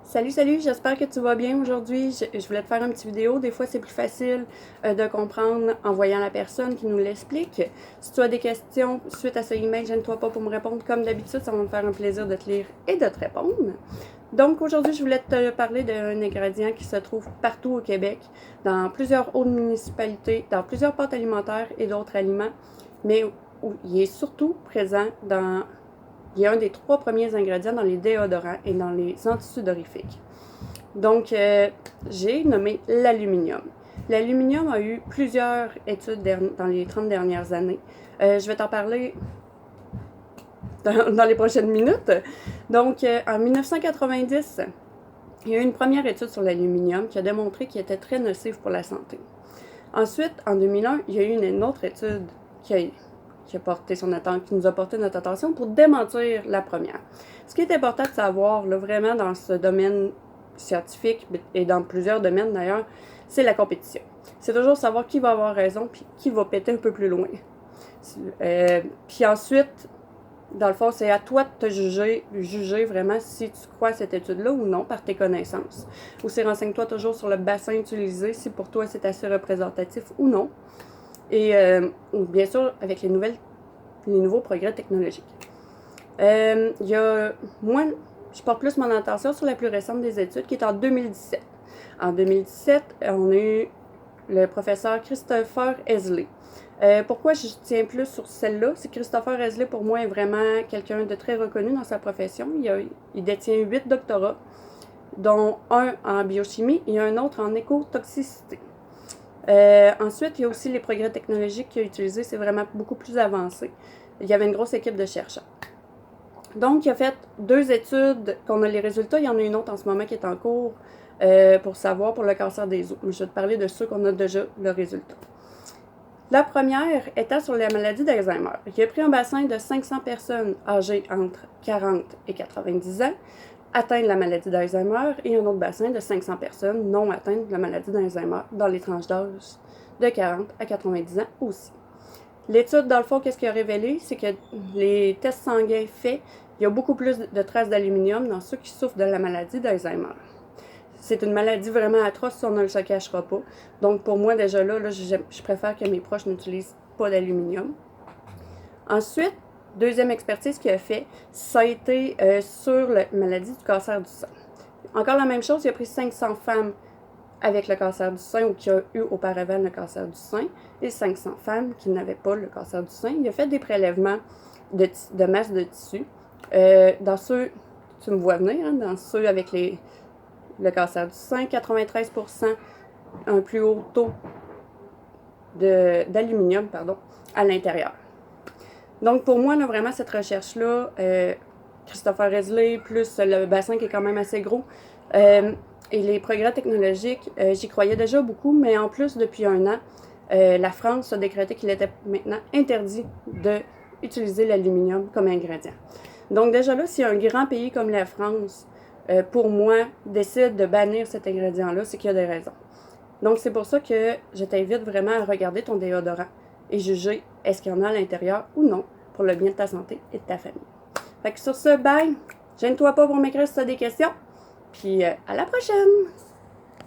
Salut, j'espère que tu vas bien aujourd'hui. Je voulais te faire une petite vidéo. Des fois, c'est plus facile de comprendre en voyant la personne qui nous l'explique. Si tu as des questions suite à ce email, gêne-toi pas pour me répondre. Comme d'habitude, ça va me faire un plaisir de te lire et de te répondre. Donc, aujourd'hui, je voulais te parler d'un ingrédient qui se trouve partout au Québec, dans plusieurs autres municipalités, dans plusieurs pâtes alimentaires et d'autres aliments, mais où il est surtout présent dans il est un des 3 premiers ingrédients dans les déodorants et dans les antisudorifiques. Donc, j'ai nommé l'aluminium. L'aluminium a eu plusieurs études dans les 30 dernières années. Je vais t'en parler dans les prochaines minutes. Donc, en 1990, il y a eu une première étude sur l'aluminium qui a démontré qu'il était très nocif pour la santé. Ensuite, en 2001, il y a eu une autre étude qui nous a porté notre attention pour démentir la première. Ce qui est important de savoir, là, vraiment, dans ce domaine scientifique et dans plusieurs domaines d'ailleurs, c'est la compétition. C'est toujours savoir qui va avoir raison puis qui va péter un peu plus loin. Puis ensuite, dans le fond, c'est à toi de te juger vraiment si tu crois à cette étude-là ou non par tes connaissances. Aussi, renseigne-toi toujours sur le bassin utilisé, si pour toi c'est assez représentatif ou non. Et bien sûr, avec les nouveaux progrès technologiques. Moi, je porte plus mon attention sur la plus récente des études, qui est en 2017. En 2017, on a eu le professeur Christopher Hesley. Pourquoi je tiens plus sur celle-là? C'est que Christopher Hesley, pour moi, est vraiment quelqu'un de très reconnu dans sa profession. Il détient 8 doctorats, dont un en biochimie et un autre en écotoxicité. Ensuite, il y a aussi les progrès technologiques qu'il a utilisés, c'est vraiment beaucoup plus avancé. Il y avait une grosse équipe de chercheurs. Donc, il a fait 2 études, qu'on a les résultats. Il y en a une autre en ce moment qui est en cours pour savoir pour le cancer des os. Je vais te parler de ceux qu'on a déjà le résultat. La première étant sur la maladie d'Alzheimer. Il a pris un bassin de 500 personnes âgées entre 40 et 90 ans, atteintes de la maladie d'Alzheimer, et un autre bassin de 500 personnes non atteintes de la maladie d'Alzheimer dans les tranches d'âge de 40 à 90 ans aussi. L'étude, dans le fond, qu'est-ce qu'il a révélé? C'est que les tests sanguins faits, il y a beaucoup plus de traces d'aluminium dans ceux qui souffrent de la maladie d'Alzheimer. C'est une maladie vraiment atroce, si on ne se cachera pas. Donc, pour moi, déjà là, je préfère que mes proches n'utilisent pas d'aluminium. Ensuite, deuxième expertise qu'il a fait, ça a été sur la maladie du cancer du sein. Encore la même chose, il a pris 500 femmes avec le cancer du sein ou qui ont eu auparavant le cancer du sein et 500 femmes qui n'avaient pas le cancer du sein. Il a fait des prélèvements de masse de tissu. Dans ceux, tu me vois venir, hein, dans ceux avec le cancer du sein, 93% un plus haut taux d'aluminium à l'intérieur. Donc, pour moi, là, vraiment, cette recherche-là, Christopher Hesley, plus le bassin qui est quand même assez gros, et les progrès technologiques, j'y croyais déjà beaucoup, mais en plus, depuis 1 an, la France a décrété qu'il était maintenant interdit d'utiliser l'aluminium comme ingrédient. Donc, déjà là, si un grand pays comme la France, pour moi, décide de bannir cet ingrédient-là, c'est qu'il y a des raisons. Donc, c'est pour ça que je t'invite vraiment à regarder ton déodorant et juger est-ce qu'il y en a à l'intérieur ou non pour le bien de ta santé et de ta famille. Fait que sur ce, bye! Gêne-toi pas pour m'écrire si tu as des questions. Puis à la prochaine!